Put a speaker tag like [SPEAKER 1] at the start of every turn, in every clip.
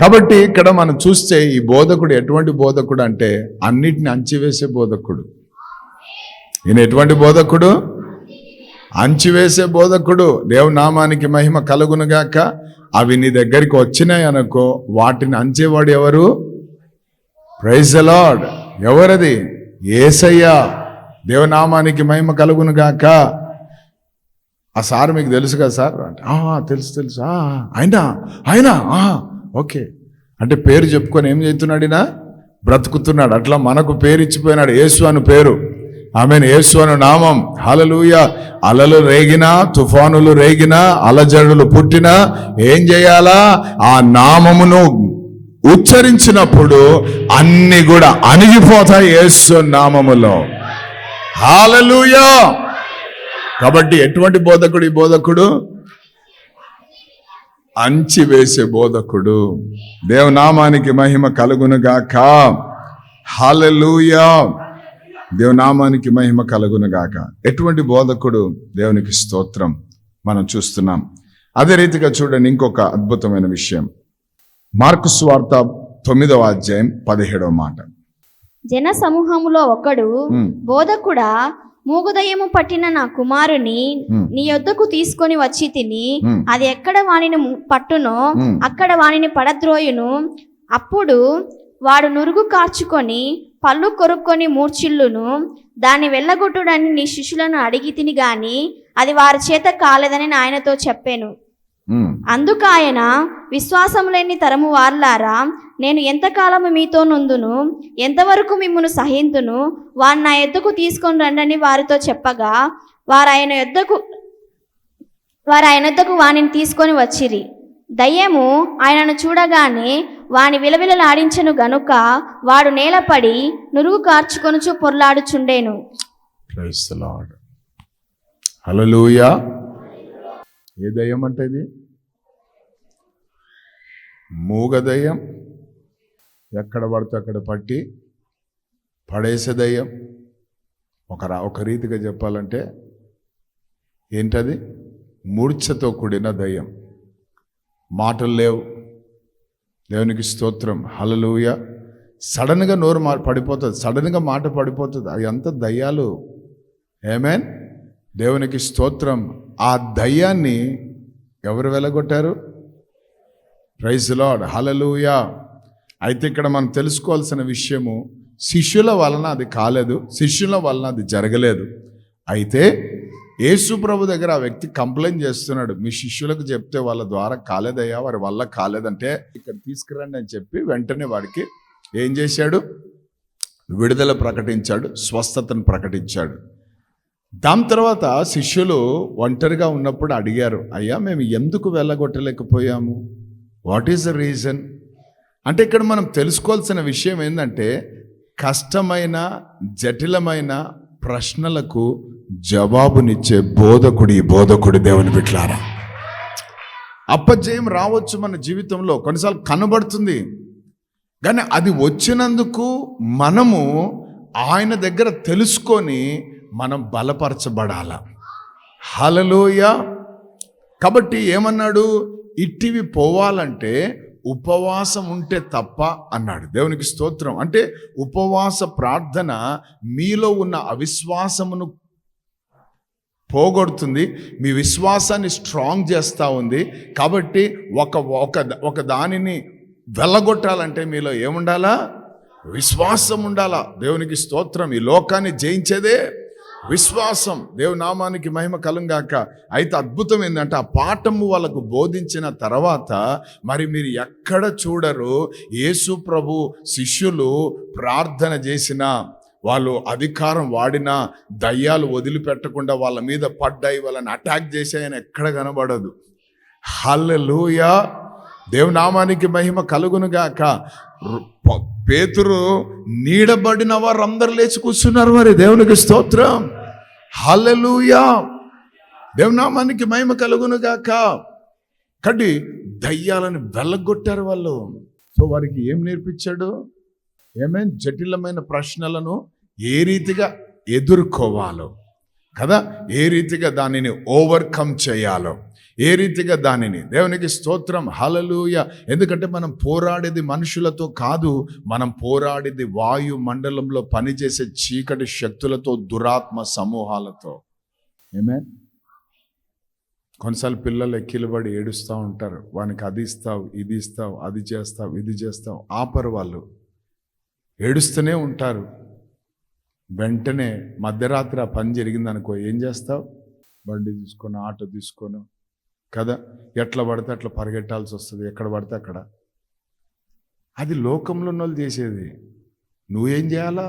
[SPEAKER 1] కాబట్టి ఇక్కడ మనం చూస్తే ఈ బోధకుడు ఎటువంటి బోధకుడు అంటే అన్నిటిని అంచివేసే బోధకుడు. ఈయన ఎటువంటి బోధకుడు? అంచివేసే బోధకుడు. దేవునామానికి మహిమ కలుగునుగాక. అవి నీ దగ్గరికి వచ్చినాయి అనుకో, వాటిని అంచేవాడు ఎవరు? Praise the lord. ఎవరది? యేసయ్య. దేవునామానికి మహిమ కలుగునుగాక. ఆ సార్ మీకు తెలుసు కదా సార్ అంటే, తెలుసు ఆయన ఓకే అంటే పేరు చెప్పుకొని ఏం చేస్తున్నాడు? ఈయన బ్రతుకుతున్నాడు. అట్లా మనకు పేరు ఇచ్చిపోయినాడు, యేసు అని పేరు. ఆమేన్. యేసు అను నామం. హల్లెలూయా. అలలు రేగినా, తుఫానులు రేగినా, అలజడులు పుట్టినా ఏం చేయాలా? ఆ నామమును ఉచ్చరించినప్పుడు అన్ని కూడా అణిగిపోతాయి యేసు నామములో. హల్లెలూయా. కాబట్టి ఎటువంటి బోధకుడు ఈ బోధకుడు? అంచివేసే బోధకుడు. దేవునామానికి మహిమ కలుగునుగాక. హల్లెలూయా. దేవునామానికి మహిమ కలుగునుగాక. ఎటువంటి బోధకుడు? దేవునికి స్తోత్రం. మనం చూస్తున్నాం. అదే రీతిగా చూడండి ఇంకొక అద్భుతమైన విషయం. మార్కు సువార్త 9వ అధ్యాయం 17వ మాట.
[SPEAKER 2] జన సమూహములో ఒకడు, బోధకుడా, మూగుదయ్యము పట్టిన నా కుమారుని నీ యొద్దకు తీసుకొని వచ్చి తిని, అది ఎక్కడ వానిని పట్టునో అక్కడ వానిని పడద్రోయును. అప్పుడు వాడు నురుగు కార్చుకొని పళ్ళు కొరుక్కొని మూర్చిల్లును. దాన్ని వెళ్ళగొట్టుడని నీ శిష్యులను అడిగి తిని గాని అది వారి చేత కాలేదని ఆయనతో చెప్పాను. అందుకు ఆయన, విశ్వాసం లేని తరము వారులారా, నేను ఎంతకాలము మీతో నుందును, ఎంతవరకు మిమ్మును సహింతును, వారు నా యొద్దకు తీసుకొని రండని వారితో చెప్పగా వారు ఆయన యొద్దకు వానిని తీసుకొని వచ్చిరి. దయ్యము ఆయనను చూడగానే వాని విలవిలలాడించెను గనుక వాడు నేలపడి నురుగు కార్చుకొనుచు పొర్లాడుచుండెను.
[SPEAKER 1] Praise the Lord. హల్లెలూయా. ఏ దయ్యం అంటే ఇది? మూగ దయ్యం. ఎక్కడ పడితే అక్కడ పట్టి పడేసే దయ్యం. ఒక రీతిగా చెప్పాలంటే ఏంటది? మూర్ఛతో కూడిన దయ్యం. మాటలు లేవు. దేవునికి స్తోత్రం. హల్లెలూయా. సడన్గా నోరు పడిపోతుంది, సడన్గా మాట పడిపోతుంది. అవి అంత దయ్యాలు. ఆమేన్. దేవునికి స్తోత్రం. ఆ దయ్యాన్ని ఎవరు వెలగొట్టారు? Praise the Lord. హల్లెలూయా. అయితే ఇక్కడ మనం తెలుసుకోవాల్సిన విషయము, శిష్యుల వలన అది కాలేదు, శిష్యుల వలన అది జరగలేదు. అయితే యేసు ప్రభు దగ్గర ఆ వ్యక్తి కంప్లైంట్ చేస్తున్నాడు, మీ శిష్యులకు చెప్తే వాళ్ళ ద్వారా కాలేదయ్యా, వారి వల్ల కాలేదంటే ఇక్కడ తీసుకురండి అని చెప్పి వెంటనే వాడికి ఏం చేశాడు? విడుదల ప్రకటించాడు, స్వస్థతను ప్రకటించాడు. దాని తర్వాత శిష్యులు ఒంటరిగా ఉన్నప్పుడు అడిగారు, అయ్యా మేము ఎందుకు వెళ్ళగొట్టలేకపోయాము? వాట్ ఈస్ ద రీజన్ అంటే ఇక్కడ మనం తెలుసుకోవాల్సిన విషయం ఏంటంటే, కష్టమైన జటిలమైన ప్రశ్నలకు జవాబునిచ్చే బోధకుడు దేవుని బిడ్డలారా. అపజయం రావచ్చు మన జీవితంలో, కొన్నిసార్లు కనబడుతుంది. కానీ అది వచ్చినందుకు మనము ఆయన దగ్గర తెలుసుకొని మనం బలపరచబడాల. హల్లెలూయా. కాబట్టి ఏమన్నాడు? ఇట్టివి పోవాలంటే ఉపవాసం ఉంటే తప్ప అన్నాడు. దేవునికి స్తోత్రం. అంటే ఉపవాస ప్రార్థన మీలో ఉన్న అవిశ్వాసమును పోగొడుతుంది, మీ విశ్వాసాన్ని స్ట్రాంగ్ చేస్తూ ఉంది. కాబట్టి ఒక దానిని వెళ్ళగొట్టాలంటే మీలో ఏముండాలా? విశ్వాసం ఉండాలా. దేవునికి స్తోత్రం. ఈ లోకాన్ని జయించేదే విశ్వాసం. దేవునామానికి మహిమ కలుగాక. అయితే అద్భుతం ఏంటంటే, ఆ పాఠము వాళ్ళకు బోధించిన తర్వాత మరి మీరు ఎక్కడ చూడరు యేసు ప్రభు శిష్యులు ప్రార్థన చేసిన, వాళ్ళు అధికారం వాడినా దయ్యాలు వదిలిపెట్టకుండా వాళ్ళ మీద పడ్డాయి, వాళ్ళని అటాక్ చేసాయని ఎక్కడ కనబడదు. హల్లెలూయా. దేవునామానికి మహిమ కలుగునుగాక. పేతురు నీడబడిన వారందరూ లేచి కూర్చున్నారు. మరి దేవునికి స్తోత్రం. హల్లెలూయా. దేవునామానికి మహిమ కలుగునుగాక. కడి దయ్యాలను వెళ్ళగొట్టారు వాళ్ళు. సో వారికి ఏం నేర్పించాడు? ఏమైనా జటిలమైన ప్రశ్నలను ఏ రీతిగా ఎదుర్కోవాలో కదా, ఏ రీతిగా దానిని ఓవర్కమ్ చేయాలో, ఏ రీతిగా దానిని. దేవునికి స్తోత్రం, హల్లెలూయా. ఎందుకంటే మనం పోరాడేది మనుషులతో కాదు, మనం పోరాడేది వాయు మండలంలో పనిచేసే చీకటి శక్తులతో, దురాత్మ సమూహాలతో. ఆమేన్. కొన్నిసార్లు పిల్లలు ఎక్కిలబడి ఏడుస్తూ ఉంటారు, వానికి అది ఇస్తావు, ఇది ఇస్తావు, అది చేస్తావు, ఇది చేస్తావు, ఆపరు. వాళ్ళు ఏడుస్తూనే ఉంటారు. వెంటనే మధ్యరాత్రి ఆ పని జరిగిందనుకో, ఏం చేస్తావు? బండి తీసుకొని, ఆటో తీసుకొని కదా, ఎట్లా పడితే అట్లా పరిగెట్టాల్సి వస్తుంది, ఎక్కడ పడితే అక్కడ. అది లోకంలో ఉన్న వాళ్ళు చేసేది. నువ్వేం చేయాలా?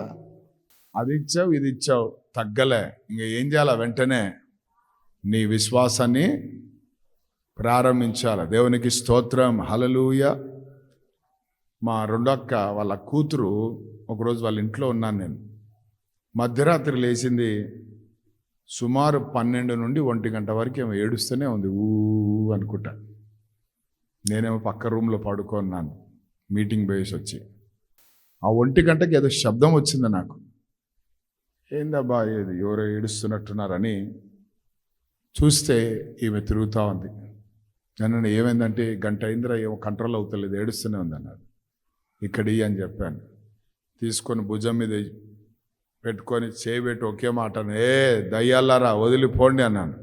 [SPEAKER 1] అది ఇచ్చావు, ఇది ఇచ్చావు, తగ్గలే, ఇంకా ఏం చేయాలా? వెంటనే నీ విశ్వాసాన్ని ప్రారంభించాలి. దేవునికి స్తోత్రం, హల్లెలూయా. మా రెండో అక్క వాళ్ళ కూతురు ఒకరోజు వాళ్ళ ఇంట్లో ఉన్నాను నేను. మధ్యరాత్రి లేచింది, సుమారు 12 నుండి 1 గంట వరకు ఏమో ఏడుస్తూనే ఉంది, ఊ అనుకుంటా. నేనేమో పక్క రూమ్లో పడుకున్నాను, మీటింగ్ పోయేసి వచ్చి. ఆ 1 గంటకి ఏదో శబ్దం వచ్చింది నాకు. ఏందబ్బా, ఏది ఎవరో ఏడుస్తున్నట్టున్నారని చూస్తే ఈమె తిరుగుతూ ఉంది. నన్ను ఏమైందంటే, గంట అయిందిరా, ఏమో కంట్రోల్ అవుతలేదు, ఏడుస్తూనే ఉంది అన్నారు. ఇక్కడి అని చెప్పాను. తీసుకొని భుజం మీద పెట్టుకొని చేయబెట్టి ఒకే మాట, ఏ దయ్యాలారా వదిలిపోండి అన్నాను.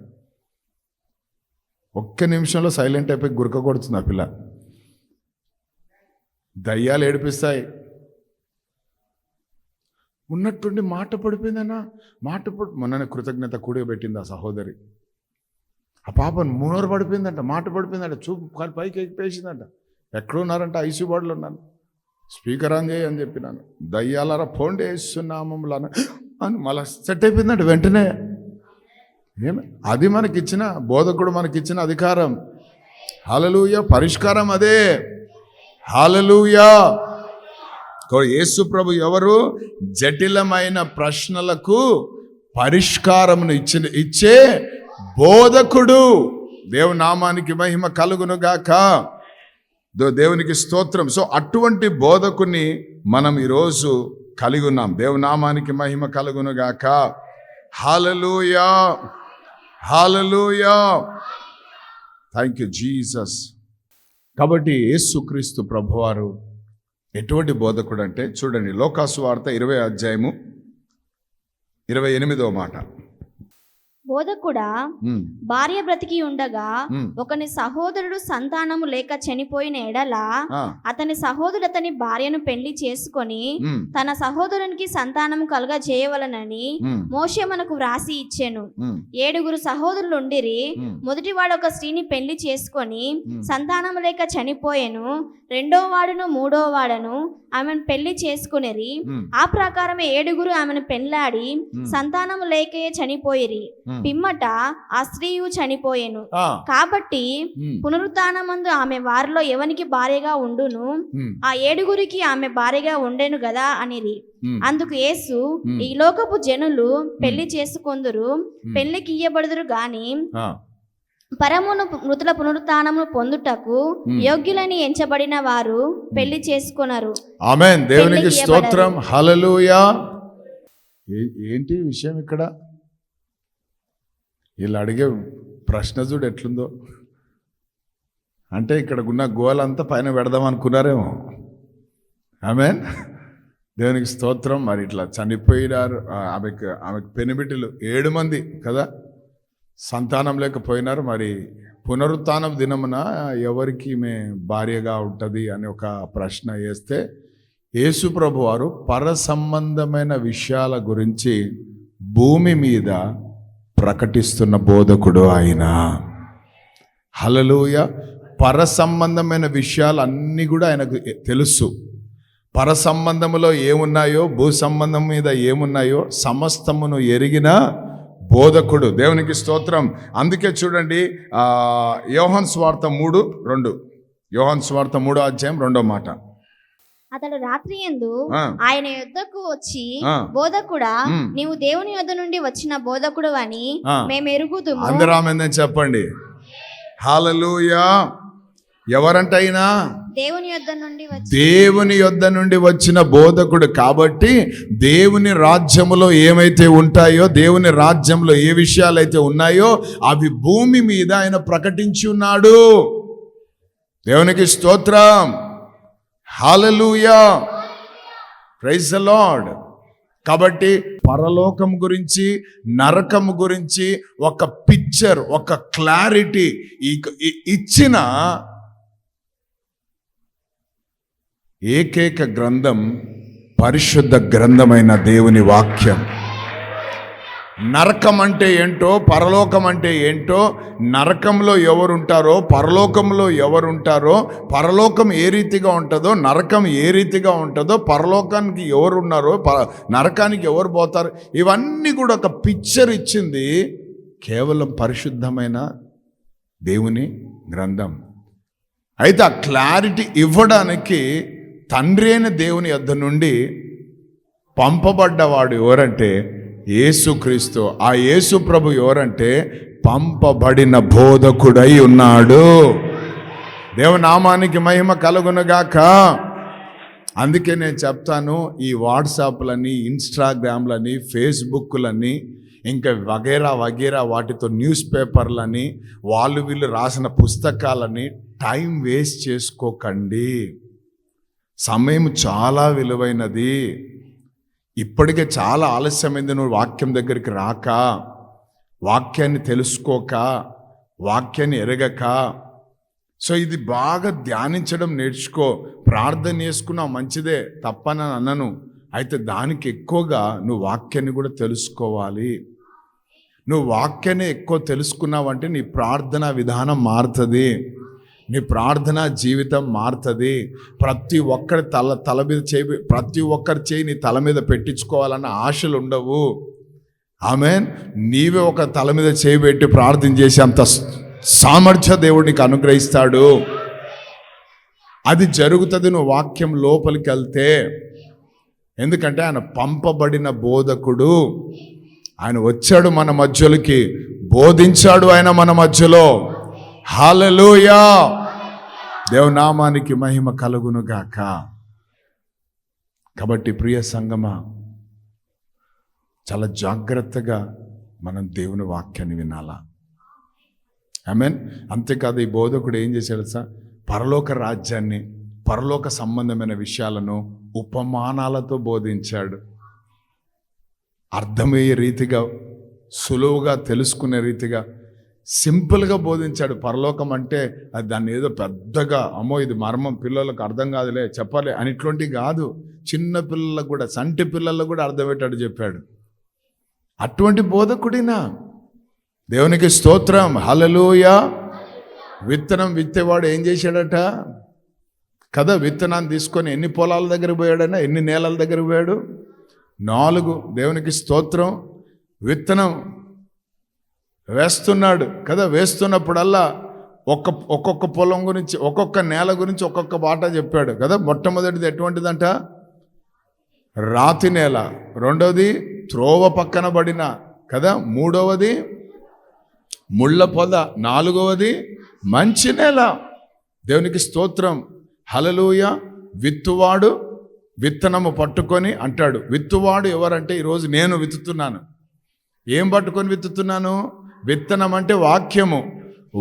[SPEAKER 1] 1 నిమిషంలో సైలెంట్ అయిపోయి గురక కొడుతుంది ఆ పిల్ల. దయ్యాలు ఏడిపిస్తాయి. ఉన్నట్టుండి మాట పడిపోయిందన్నా, మొన్ననే కృతజ్ఞత కూడబెట్టింది ఆ సహోదరి. ఆ పాప మూనోరు పడిపోయిందంట, మాట పడిపోయిందంట, చూపు పైకి ఎక్కిపేసిందంట. ఎక్కడున్నారంటే ఐసీ వార్డులో ఉన్నాను. స్పీకర్ ఆన్ చేయి అని చెప్పినాను. దయ్యాలరా పోండి వేస్తున్నామలా అని మళ్ళీ సెట్ అయిపోయిందంట వెంటనే. ఏమి అది మనకిచ్చిన బోధకుడు, మనకిచ్చిన అధికారం. హల్లెలూయా. పరిష్కారం అదే. హల్లెలూయా. యేసు ప్రభు ఎవరు? జటిలమైన ప్రశ్నలకు పరిష్కారమును ఇచ్చే బోధకుడు. దేవుని నామానికి మహిమ కలుగును గాక. దేవునికి స్తోత్రం. సో అటువంటి బోధకుని మనం ఈరోజు కలిగి ఉన్నాం. దేవుని నామానికి మహిమ కలుగును గాక. హల్లెలూయా, హల్లెలూయా. Thank you Jesus. కాబట్టి యేసుక్రీస్తు ప్రభువారు ఎటువంటి బోధకుడు అంటే, చూడండి లోకాసు వార్త 20వ అధ్యాయము 28వ మాట.
[SPEAKER 2] బోధకుడా, భార్య బ్రతికి ఉండగా ఒకని సహోదరుడు సంతానము లేక చనిపోయిన ఎడల అతని సహోదరుడు అతని భార్యను పెళ్లి చేసుకొని తన సహోదరునికి సంతానము కలుగ చేయవలనని మోషే మనకు వ్రాసి ఇచ్చెను. 7 సహోదరులు ఉండిరి. మొదటివాడు ఒక స్త్రీని పెళ్లి చేసుకొని సంతానము లేక చనిపోయెను. 2వ వాడును 3వ వాడను ఆమెను పెళ్లి చేసుకునేరి. ఆ ప్రకారమే 7 ఆమెను పెళ్లాడి సంతానము లేకయే చనిపోయిరి. పిమ్మట ఆ స్త్రీయు చనిపోయెను. కాబట్టి పునరుత్థానమందు ఆమె వారిలో ఎవనికి భార్యగా ఉండును? ఆ 7 ఆమె భార్యగా ఉండెను గదా అనిరి. అందుకు యేసు, ఈ లోకపు జనులు పెళ్లి చేసుకొందురు, పెళ్లికి ఇయ్యబడుదురు గాని పరమును మృతుల పునరుత్థానమును పొందుటకు యోగ్యులని ఎంచబడిన వారు పెళ్లి చేసుకొనరు.
[SPEAKER 1] ఆమేన్. దేవునికి స్తోత్రం, హల్లెలూయా. ఏంటి విషయం ఇక్కడ? వీళ్ళు అడిగే ప్రశ్న చూడు ఎట్లుందో. అంటే ఇక్కడ ఉన్న గోలంతా పైన పెడదాం అనుకున్నారేమో. ఆమేన్. దేవునికి స్తోత్రం. మరి ఇట్లా చనిపోయినారు. ఆమెకు పెనిబిటిలు 7 మంది కదా, సంతానం లేకపోయినారు. మరి పునరుత్థానం దినమున ఎవరికి ఈమె భార్యగా ఉంటుంది అని ఒక ప్రశ్న వేస్తే, యేసు ప్రభు వారు పర సంబంధమైన విషయాల గురించి భూమి మీద ప్రకటిస్తున్న బోధకుడు ఆయన. హల్లెలూయా. పర సంబంధమైన విషయాలు అన్నీ కూడా ఆయనకు తెలుసు. పర సంబంధములో ఏమున్నాయో, భూ సంబంధం మీద ఏమున్నాయో సమస్తమును ఎరిగిన బోధకుడు. దేవునికి స్తోత్రం. అందుకే చూడండి, యోహాను సువార్త 3:2. యోహాను సువార్త 3వ అధ్యాయం 2వ మాట.
[SPEAKER 2] అతడు రాత్రి యందు ఆయన యొద్దకు వచ్చి, బోధకుడా, నీవు దేవుని యొద్ద నుండి వచ్చిన బోధకుడు అని మేము ఎరుగుదుము.
[SPEAKER 1] అందరూ ఆమేన్ చెప్పండి. హల్లెలూయా. ఎవరంటైనా
[SPEAKER 2] దేవుని యొద్ద
[SPEAKER 1] నుండి వచ్చిన బోధకుడు. కాబట్టి దేవుని రాజ్యములో ఏమైతే ఉంటాయో, దేవుని రాజ్యంలో ఏ విషయాలైతే ఉన్నాయో అవి భూమి మీద ఆయన ప్రకటించి ఉన్నాడు. దేవునికి స్తోత్రం, హల్లెలూయా, ప్రైజ్ ది లార్డ్. కాబట్టి పరలోకం గురించి, నరకం గురించి ఒక పిక్చర్, ఒక క్లారిటీ ఇచ్చిన ఏకైక గ్రంథం పరిశుద్ధ గ్రంథమైన దేవుని వాక్యం. నరకం అంటే ఏంటో, పరలోకం అంటే ఏంటో, నరకంలో ఎవరుంటారో, పరలోకంలో ఎవరుంటారో, పరలోకం ఏ రీతిగా ఉంటుందో, నరకం ఏ రీతిగా ఉంటుందో, పరలోకానికి ఎవరున్నారో, నరకానికి ఎవరు పోతారు, ఇవన్నీ కూడా ఒక పిక్చర్ ఇచ్చింది కేవలం పరిశుద్ధమైన దేవుని గ్రంథం. అయితే ఆ క్లారిటీ ఇవ్వడానికి తండ్రి అయిన దేవుని యొద్ద నుండి పంపబడ్డవాడు ఎవరంటే యేసుక్రీస్తు. ఆ యేసు ప్రభు ఎవరంటే పంపబడిన బోధకుడై ఉన్నాడు. దేవునామానికి మహిమ కలుగునుగాక. అందుకే నేను చెప్తాను, ఈ వాట్సాప్లని, ఇన్స్టాగ్రామ్లని, ఫేస్బుక్లని, ఇంకా వగేరా వగేరా వాటితో న్యూస్ పేపర్లని, వీళ్ళు రాసిన పుస్తకాలని టైం వేస్ట్ చేసుకోకండి. సమయం చాలా విలువైనది. ఇప్పటికే చాలా ఆలస్యమైంది. నువ్వు వాక్యం దగ్గరికి రాక, వాక్యాన్ని తెలుసుకోక, వాక్యాన్ని ఎరగక. సో ఇది బాగా ధ్యానించడం నేర్చుకో. ప్రార్థన చేసుకున్నావు మంచిదే, తప్పనని అన్నను. అయితే దానికి ఎక్కువగా నువ్వు వాక్యాన్ని కూడా తెలుసుకోవాలి. నువ్వు వాక్యాన్ని ఎక్కువ తెలుసుకున్నావంటే నీ ప్రార్థనా విధానం మారుతుంది, నీ ప్రార్థనా జీవితం మారుతుంది. ప్రతి ఒక్కరి తల మీద చేయి, ప్రతి ఒక్కరి చేయి నీ తల మీద పెట్టించుకోవాలన్న ఆశలు ఉండవు. ఆమేన్. నీవే ఒక తల మీద చేయి పెట్టి ప్రార్థన చేసి అంత సామర్థ్య దేవుడు నీకు అనుగ్రహిస్తాడు. అది జరుగుతుంది నువ్వు వాక్యం లోపలికి వెళ్తే. ఎందుకంటే ఆయన పంపబడిన బోధకుడు. ఆయన వచ్చాడు మన మధ్యలోకి, బోధించాడు ఆయన మన మధ్యలో. హల్లెలూయా, దేవునామానికి మహిమ కలుగును గాక. కాబట్టి ప్రియ సంగమా, చాలా జాగ్రత్తగా మనం దేవుని వాక్యాన్ని వినాలా. ఆమేన్. అంతేకాదు, ఈ బోధకుడు ఏం చేశాడు సార్? పరలోక రాజ్యాన్ని, పరలోక సంబంధమైన విషయాలను ఉపమానాలతో బోధించాడు. అర్థమయ్యే రీతిగా, సులువుగా తెలుసుకునే రీతిగా, సింపుల్గా బోధించాడు. పరలోకం అంటే అది దాన్ని ఏదో పెద్దగా, అమ్మో ఇది మర్మం, పిల్లలకు అర్థం కాదులే, చెప్పలే అని ఇట్లాంటివి కాదు. చిన్న పిల్లలకు కూడా, సంటి పిల్లలకు కూడా అర్థమయ్యేటట్టు చెప్పాడు. అటువంటి బోధకుడినా. దేవునికి స్తోత్రం, హల్లెలూయా. విత్తనం విత్తేవాడు ఏం చేశాడట కదా? విత్తనాన్ని తీసుకొని ఎన్ని పొలాల దగ్గర పోయాడైనా, ఎన్ని నేలల దగ్గర పోయాడు? 4. దేవునికి స్తోత్రం. విత్తనం వేస్తున్నాడు కదా, వేస్తున్నప్పుడల్లా ఒక్కొక్క పొలం గురించి, ఒక్కొక్క నేల గురించి ఒక్కొక్క మాట చెప్పాడు కదా. మొట్టమొదటిది ఎటువంటిదంట? రాతి నేల. రెండవది త్రోవ పక్కన పడిన కదా. మూడవది ముళ్ళ పొద. నాలుగవది మంచి నేల. దేవునికి స్తోత్రం, హల్లెలూయా. విత్తువాడు విత్తనము పట్టుకొని అంటాడు. విత్తువాడు ఎవరంటే, ఈరోజు నేను విత్తుతున్నాను. ఏం పట్టుకొని విత్తుతున్నాను? విత్తనం అంటే వాక్యము.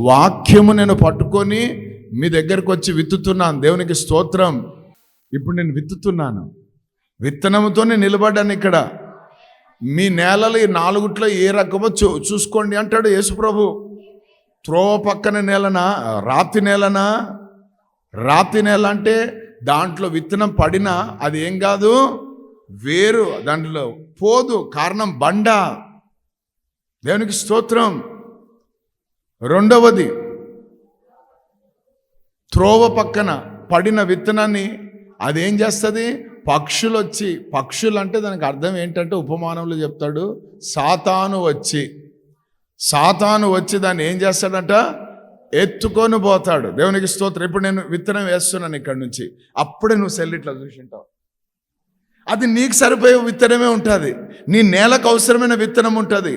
[SPEAKER 1] వాక్యము నేను పట్టుకొని మీ దగ్గరకు వచ్చి విత్తుతున్నాను. దేవునికి స్తోత్రం. ఇప్పుడు నేను విత్తుతున్నాను, విత్తనముతోనే నిలబడ్డాను ఇక్కడ. మీ నేలలు ఈ 4 ఏ రకమో చూసుకోండి అంటాడు యేసుప్రభు. త్రోవ పక్కన నేలనా, రాతి నేలనా? రాతి నేల అంటే దాంట్లో విత్తనం పడినా అది ఏం కాదు, వేరు దాంట్లో పోదు, కారణం బండ. దేవునికి స్తోత్రం. రెండవది త్రోవ పక్కన పడిన విత్తనాన్ని అదేం చేస్తుంది? పక్షులు వచ్చి, పక్షులు అంటే దానికి అర్థం ఏంటంటే ఉపమానంలో చెప్తాడు, సాతాను వచ్చి దాన్ని ఏం చేస్తాడంట? ఎత్తుకొని పోతాడు. దేవునికి స్తోత్రం. ఇప్పుడు నేను విత్తనం వేస్తున్నాను ఇక్కడ నుంచి, అప్పుడే నువ్వు సెల్ ఇట్లా చూసింటావు. అది నీకు సరిపోయే విత్తనమే ఉంటుంది, నీ నేలకు అవసరమైన విత్తనం ఉంటుంది.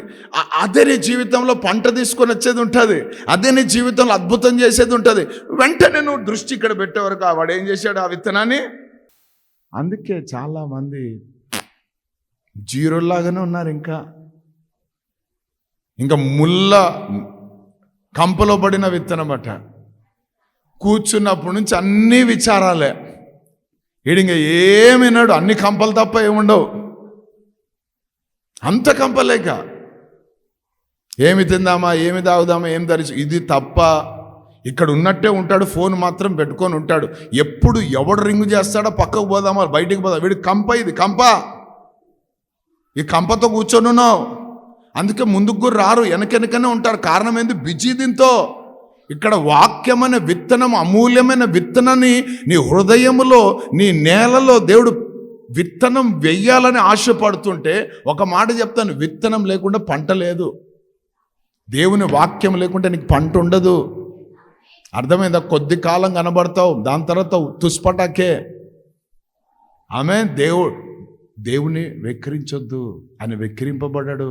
[SPEAKER 1] అదే నీ జీవితంలో పంట తీసుకొని వచ్చేది ఉంటుంది, అదే నీ జీవితంలో అద్భుతం చేసేది ఉంటుంది. వెంటనే నువ్వు దృష్టి ఇక్కడ పెట్టే వరకు వాడు ఏం చేశాడు ఆ విత్తనాన్ని. అందుకే చాలామంది జీరోలాగానే ఉన్నారు. ఇంకా ముళ్ళ కంపలో పడిన విత్తనం అట. కూర్చున్నప్పటి నుంచి అన్నీ విచారాలే, ఈడింక ఏమినాడు, అన్ని కంపలు తప్ప ఏముండవు. అంత కంపలేక ఏమి తిందామా, ఏమి తాగుదామా, ఏం ధరించి, ఇది తప్ప ఇక్కడ ఉన్నట్టే ఉంటాడు. ఫోన్ మాత్రం పెట్టుకొని ఉంటాడు. ఎప్పుడు ఎవడు రింగు చేస్తాడో పక్కకు పోదామా, బయటికి పోదాం, వీడికి కంప, ఇది కంప, ఈ కంపతో కూర్చొని ఉన్నావు. అందుకే ముందుకు కూడా రారు, వెనకెనకనే ఉంటారు. కారణం ఏంది? బిజీ దీంతో. ఇక్కడ వాక్యమైన విత్తనం, అమూల్యమైన విత్తనాన్ని నీ హృదయములో, నీ నేలలో దేవుడు విత్తనం వెయ్యాలని ఆశపడుతుంటే, ఒక మాట చెప్తాను, విత్తనం లేకుండా పంట లేదు. దేవుని వాక్యం లేకుంటే నీకు పంట ఉండదు. అర్థమైందా? కొద్ది కాలం కనబడతావు, దాని తర్వాత తుస్పటాకే. ఆమె దేవుని వెక్కిరించొద్దు, ఆయన వెక్కిరింపబడ్డాడు.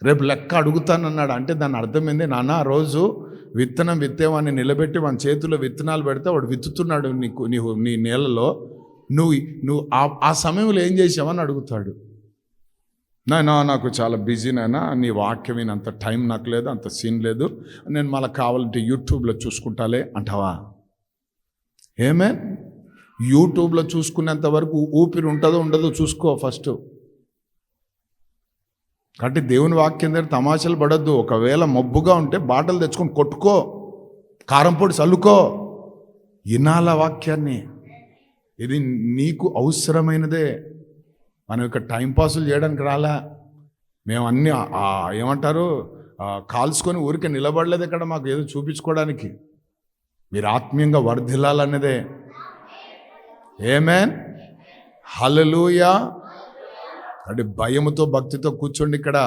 [SPEAKER 1] రేపు లెక్క అడుగుతానన్నాడు. అంటే దాని అర్థమైంది, నాన్న రోజు విత్తనం విత్తేవాడిని నిలబెట్టి వాని చేతిలో విత్తనాలు పెడితే వాడు విత్తుతున్నాడు నీ నేలలో, నువ్వు ఆ సమయంలో ఏం చేసావని అడుగుతాడు. నాకు చాలా బిజీ నాయనా, నీ వాక్యం అంత టైం నాకు లేదు, అంత సీన్ లేదు, నేను మళ్ళీ కావాలంటే యూట్యూబ్లో చూసుకుంటాలే అంటావా? ఏమే యూట్యూబ్లో చూసుకునేంత వరకు ఊపిరి ఉంటుందో ఉండదో చూసుకో ఫస్ట్. కాబట్టి దేవుని వాక్యం దగ్గర తమాషాలు పడద్దు. ఒకవేళ మబ్బుగా ఉంటే బాటలు తెచ్చుకొని కొట్టుకో, కారం పొడి చల్లుకో, వినాల వాక్యాన్ని. ఇది నీకు అవసరమైనదే. మనం ఇక్కడ టైంపాసులు చేయడానికి రాలా. మేము అన్నీ ఏమంటారు కాల్చుకొని ఊరికే నిలబడలేదు ఇక్కడ, మాకు ఏదో చూపించుకోవడానికి. మీరు ఆత్మీయంగా వర్ధిల్లాలన్నదే. ఆమేన్, హల్లెలూయా. అంటే భయముతో భక్తితో కూర్చోండి. ఇక్కడ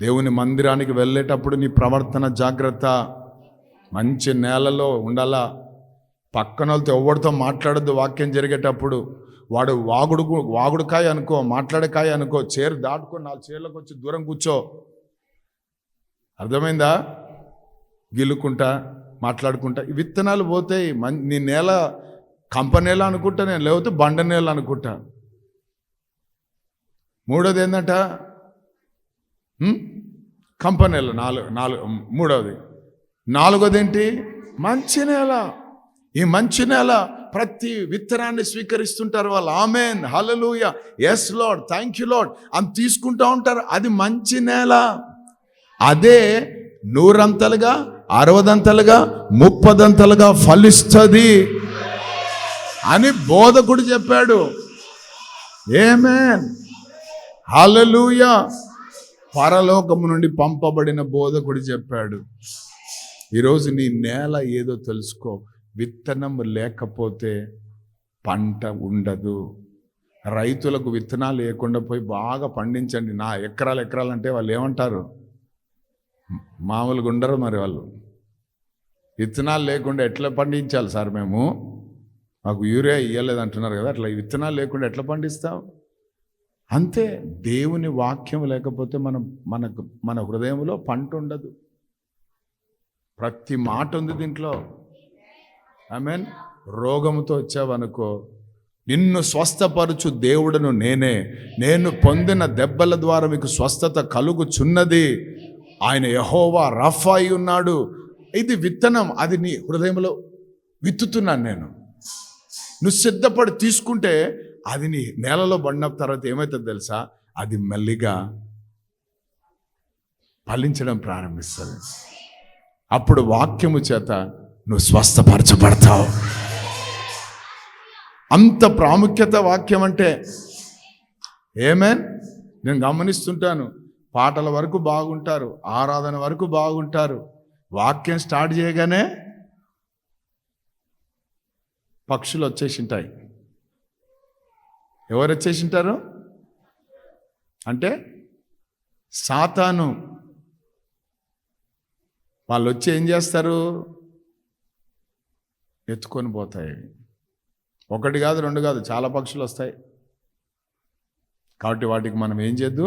[SPEAKER 1] దేవుని మందిరానికి వెళ్ళేటప్పుడు నీ ప్రవర్తన జాగ్రత్త. మంచి నేలలో ఉండాలా. పక్కన వాళ్ళతో ఎవరితో మాట్లాడద్దు. వాక్యం జరిగేటప్పుడు వాడు వాగుడుకాయ అనుకో, మాట్లాడకాయ అనుకో, చీర దాటుకొని 4 చీరలకు వచ్చి దూరం కూర్చో. అర్థమైందా? గిల్లుకుంటా మాట్లాడుకుంటా ఈ విత్తనాలు పోతాయి. నీ నేల కంప నేల అనుకుంటా, నేను లేకపోతే బండ నేల అనుకుంటా. మూడోది ఏంటంట? కంప నేల. మూడవది. నాలుగోది ఏంటి? మంచి నేల. ఈ మంచి నేల ప్రతి విత్తనాన్ని స్వీకరిస్తుంటారు వాళ్ళు. ఆమేన్, హల్లెలూయా, yes Lord, thank you Lord అని తీసుకుంటూ ఉంటారు. అది మంచి నేల. అదే 100 అంతలుగా, 60 అంతలుగా, 30 అంతలుగా ఫలిస్తుంది అని బోధకుడు చెప్పాడు. ఆమేన్, హల్లెలూయా. పరలోకము నుండి పంపబడిన బోధకుడు చెప్పాడు. ఈరోజు నీ నేల ఏదో తెలుసుకో. విత్తనం లేకపోతే పంట ఉండదు. రైతులకు విత్తనాలు లేకుండా పోయి బాగా పండించండి. నా ఎకరాలు అంటే వాళ్ళు ఏమంటారు? మామూలుగా ఉండరు. మరి వాళ్ళు విత్తనాలు లేకుండా ఎట్లా పండించాలి సార్, మేము మాకు యూరియా ఇవ్వలేదు అంటున్నారు కదా, అట్లా విత్తనాలు లేకుండా ఎట్లా పండిస్తాం? అంతే. దేవుని వాక్యం లేకపోతే మన హృదయంలో పంట ఉండదు. ప్రతి మాట ఉంది దీంట్లో. ఆమేన్. రోగముతో వచ్చావనుకో, నిన్ను స్వస్థపరచు దేవుడను నేను పొందిన దెబ్బల ద్వారా మీకు స్వస్థత కలుగుచున్నది. ఆయన యెహోవా రఫా అయి ఉన్నాడు. ఇది విత్తనం, అది నీ హృదయంలో విత్తుతున్నాను నేను. నువ్వు సిద్ధపడి తీసుకుంటే అది నీ నేలలో పడిన తర్వాత ఏమవుతుంది తెలుసా? అది మెల్లిగా ఫలించడం ప్రారంభిస్తుంది. అప్పుడు వాక్యము చేత నువ్వు స్వస్థపరచబడతావు. అంత ప్రాముఖ్యత వాక్యం అంటే. ఆమేన్. నేను గమనిస్తుంటాను, పాటల వరకు బాగుంటారు, ఆరాధన వరకు బాగుంటారు, వాక్యం స్టార్ట్ చేయగానే పక్షులు వచ్చేసింటాయి. ఎవరు వచ్చేసింటారు అంటే సాతాను. వాళ్ళు వచ్చి ఏం చేస్తారు? ఎత్తుకొని పోతాయి. ఒకటి కాదు, రెండు కాదు, చాలా పక్షులు వస్తాయి. కాబట్టి వాటికి మనం ఏం చేద్దు,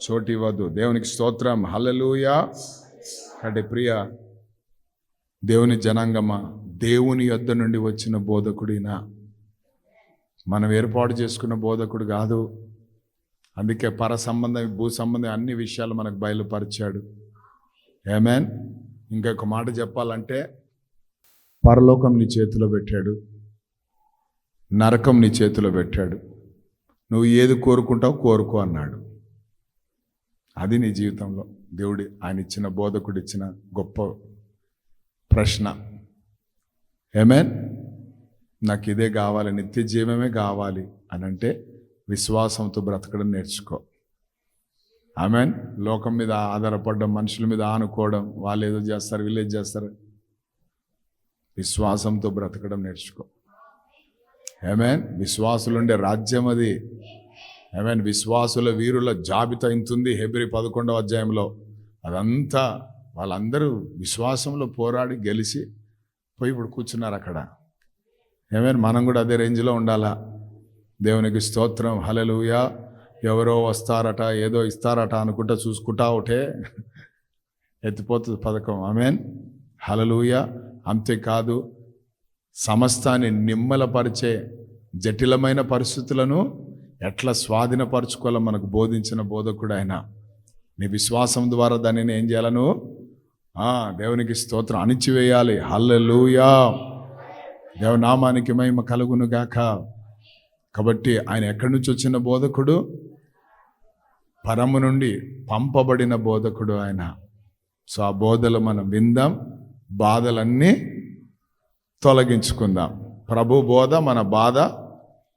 [SPEAKER 1] చోటు ఇవ్వద్దు. దేవునికి స్తోత్రం, హల్లెలూయా. కాబట్టి ప్రియ దేవుని జనాంగమా, దేవుని యొద్ద నుండి వచ్చిన బోధకుడినా, మనం ఏర్పాటు చేసుకున్న బోధకుడు కాదు. అందుకే పర సంబంధం, భూ సంబంధం అన్ని విషయాలు మనకు బయలుపరిచాడు. ఆమేన్. ఇంకొక మాట చెప్పాలంటే, పరలోకం నీ చేతిలో పెట్టాడు, నరకం నీ చేతిలో పెట్టాడు. నువ్వు ఏది కోరుకుంటావు కోరుకో అన్నాడు. అది నీ జీవితంలో దేవుడి ఆయన ఇచ్చిన బోధకుడు ఇచ్చిన గొప్ప ప్రశ్న. ఆమేన్. నాకు ఇదే కావాలి, నిత్య జీవమే కావాలి అని అంటే విశ్వాసంతో బ్రతకడం నేర్చుకో. ఆమేన్. లోకం మీద ఆధారపడడం, మనుషుల మీద ఆనుకోవడం, వాళ్ళు ఏదో చేస్తారు వీళ్ళు ఏదో చేస్తారు, విశ్వాసంతో బ్రతకడం నేర్చుకో. ఆమేన్. విశ్వాసులుండే రాజ్యం అది. ఆమేన్. విశ్వాసుల వీరుల జాబితా ఇంతుంది హెబ్రీ 11వ అధ్యాయంలో. అదంతా వాళ్ళందరూ విశ్వాసంలో పోరాడి గెలిచి పోయి ఇప్పుడు కూర్చున్నారు అక్కడ. ఆమేన్. మనం కూడా అదే రేంజ్లో ఉండాలా. దేవునికి స్తోత్రం, హల్లెలూయా. ఎవరో వస్తారట, ఏదో ఇస్తారట అనుకుంటా చూసుకుంటా ఒకటే ఎత్తిపోతుంది పథకం. ఆమేన్, హల్లెలూయా. అంతేకాదు, సమస్తాన్ని నిమ్మలపరిచే జటిలమైన పరిస్థితులను ఎట్లా స్వాధీనపరచుకోవాలో మనకు బోధించిన బోధకుడు ఆయన. నీ విశ్వాసం ద్వారా దానిని ఏం చేయాలను, దేవునికి స్తోత్రం, అణిచివేయాలి. హల్లెలూయా. దేవనామానికి మహిమ కలుగును గాక. కాబట్టి ఆయన ఎక్కడి నుంచి వచ్చిన బోధకుడు? పరము నుండి పంపబడిన బోధకుడు ఆయన. సో ఆ బోధలు మనం విందాం, బాధలన్నీ తొలగించుకుందాం. ప్రభు బోధ మన బాధ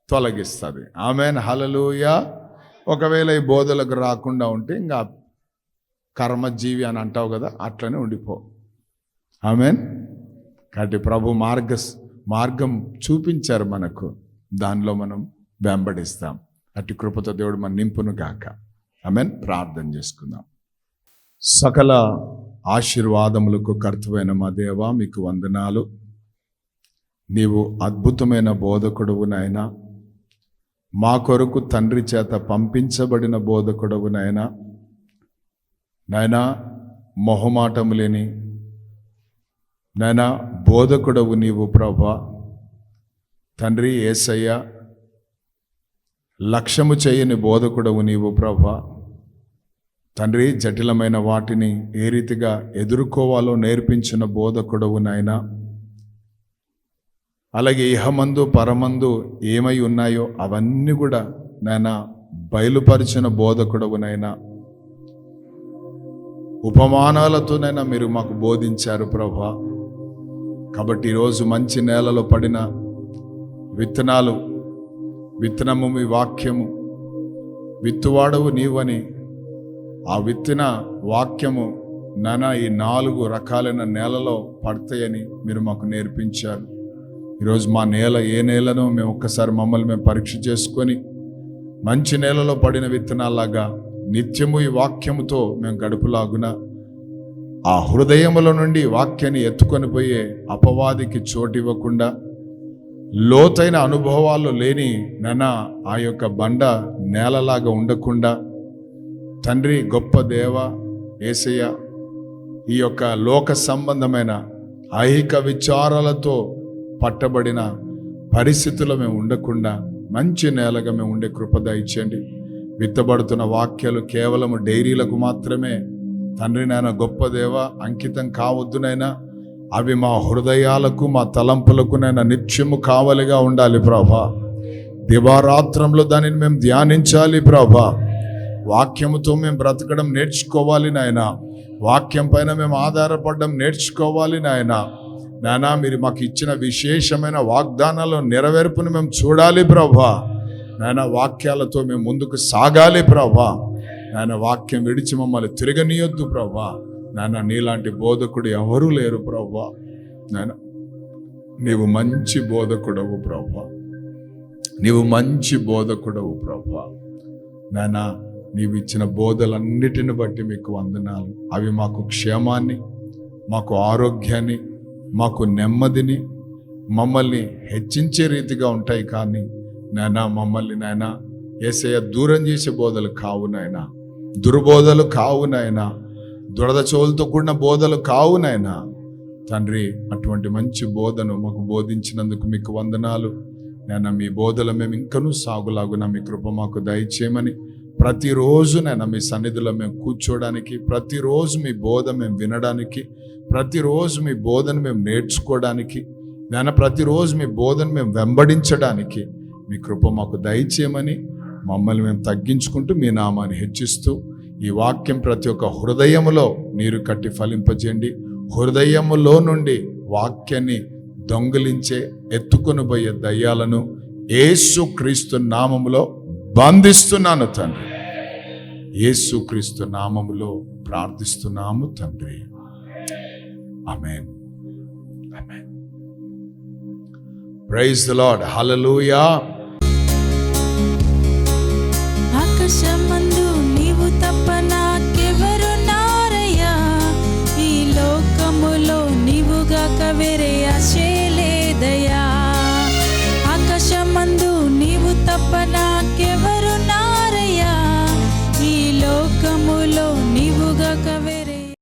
[SPEAKER 1] తొలగిస్తుంది. ఆమేన్, హల్లెలూయా. ఒకవేళ ఈ బోధలకు రాకుండా ఉంటే ఇంకా కర్మజీవి అని అంటావు కదా, అట్లనే ఉండిపో. ఆమేన్. కాబట్టి ప్రభు మార్గం చూపించారు మనకు, దానిలో మనం వెంబడిస్తాం. అట్టి కృపతో దేవుడు మన నింపును గాక. ఆమేన్. ప్రార్థన చేసుకుందాం. సకల ఆశీర్వాదములకు కర్తవైన మా దేవా, మీకు వందనాలు. నీవు అద్భుతమైన బోధకుడువు నాయనా, మా కొరకు తండ్రి చేత పంపించబడిన బోధకుడువు నాయనా. నాయనా, మొహమాటము లేని నాయనా బోధకుడవు నీవు ప్రభా. తండ్రి యేసయ్య, లక్ష్యము చేయని బోధకుడవు నీవు ప్రభా. తండ్రి, జటిలమైన వాటిని ఏ రీతిగా ఎదుర్కోవాలో నేర్పించిన బోధకుడవు నాయనా. అలాగే ఇహమందు పరమందు ఏమై ఉన్నాయో అవన్నీ కూడా నాయనా బయలుపరిచిన బోధకుడవు నాయనా. ఉపమానాలతోనైనా మీరు మాకు బోధించారు ప్రభా. కాబట్టి ఈరోజు మంచి నేలలో పడిన విత్తనము మీ వాక్యము, విత్తువాడవు నీవని, ఆ విత్తిన వాక్యము నానా ఈ 4 రకాలైన నేలలో పడతాయని మీరు మాకు నేర్పించారు. ఈరోజు మా నేల ఏ నేలనో మేము ఒక్కసారి మమ్మల్ని మేము పరీక్ష చేసుకొని మంచి నేలలో పడిన విత్తనాలాగా నిత్యము ఈ వాక్యముతో మేము గడుపులాగున ఆ హృదయముల నుండి వాక్యాన్ని ఎత్తుకొని పోయే అపవాదికి చోటు ఇవ్వకుండా, లోతైన అనుభవాలు లేని నాన్న ఆ యొక్క బండ నేలలాగా ఉండకుండా, తండ్రి గొప్ప దేవ యేసయ్య, ఈ యొక్క లోక సంబంధమైన ఐహిక విచారాలతో పట్టబడిన పరిస్థితుల్లో మేము ఉండకుండా మంచి నేలగా మేము ఉండే కృప దయచేయండి. విత్తబడుతున్న వాక్యాలు కేవలం డైరీలకు మాత్రమే తండ్రి నాయన గొప్ప దేవ అంకితం కావద్దునైనా, అవి మా హృదయాలకు మా తలంపులకు నైనా నిత్యము కావలిగా ఉండాలి ప్రభా. దివారాత్రంలో దానిని మేము ధ్యానించాలి ప్రభా. వాక్యముతో మేము బ్రతకడం నేర్చుకోవాలి నాయన. వాక్యం పైన మేము ఆధారపడడం నేర్చుకోవాలి నాయన. నాయనా, మీరు మాకు ఇచ్చిన విశేషమైన వాగ్దానాలు నెరవేర్పును మేము చూడాలి ప్రభా. నాయన, వాక్యాలతో మేము ముందుకు సాగాలి ప్రభా. నాయన, వాక్యం విడిచి మమ్మల్ని తిరగనీయొద్దు ప్రభా. నాయన, నీలాంటి బోధకుడు ఎవరూ లేరు ప్రభా. నాయన, నీవు మంచి బోధకుడవు ప్రభా. నీవు మంచి బోధకుడవు ప్రభా. నాయన, నీవు ఇచ్చిన బోధలన్నిటిని బట్టి మీకు వందనాలు. అవి మాకు క్షేమాన్ని, మాకు ఆరోగ్యాన్ని, మాకు నెమ్మదిని, మమ్మల్ని హెచ్చించే రీతిగా ఉంటాయి. కానీ నాయనా మమ్మల్ని నాయనా యేసయ్య దూరం చేసే బోధలు కావు నాయనా, దుర్బోధలు కావు నాయనా, దురద చెవులతో కూడిన బోధలు కావు నాయనా. తండ్రి, అటువంటి మంచి బోధను మాకు బోధించినందుకు మీకు వందనాలు నాయనా. మీ బోధలు మేము ఇంకనూ సాగులాగున మీ కృప మాకు దయచేయమని, ప్రతిరోజు నాయనా మీ సన్నిధిలో మేము కూర్చోడానికి, ప్రతిరోజు మీ బోధ మేము వినడానికి, ప్రతిరోజు మీ బోధను మేము నేర్చుకోవడానికి నాయనా, ప్రతిరోజు మీ బోధను మేము వెంబడించడానికి మీ కృప మాకు దయచేయమని, మమ్మల్ని మేము తగ్గించుకుంటూ మీ నామాన్ని హెచ్చిస్తూ ఈ వాక్యం ప్రతి ఒక్క హృదయములో నీరు కట్టి ఫలింపజేయండి. హృదయములో నుండి వాక్యాన్ని దొంగిలించే ఎత్తుకొని పోయే దయ్యాలను యేసుక్రీస్తు నామములో బంధిస్తున్నాను తండ్రి. యేసుక్రీస్తు నామములో ప్రార్థిస్తున్నాము తండ్రి. ఆమేన్. ఆమేన్. Praise the Lord. హల్లెలూయా.
[SPEAKER 3] ఆకాశమందు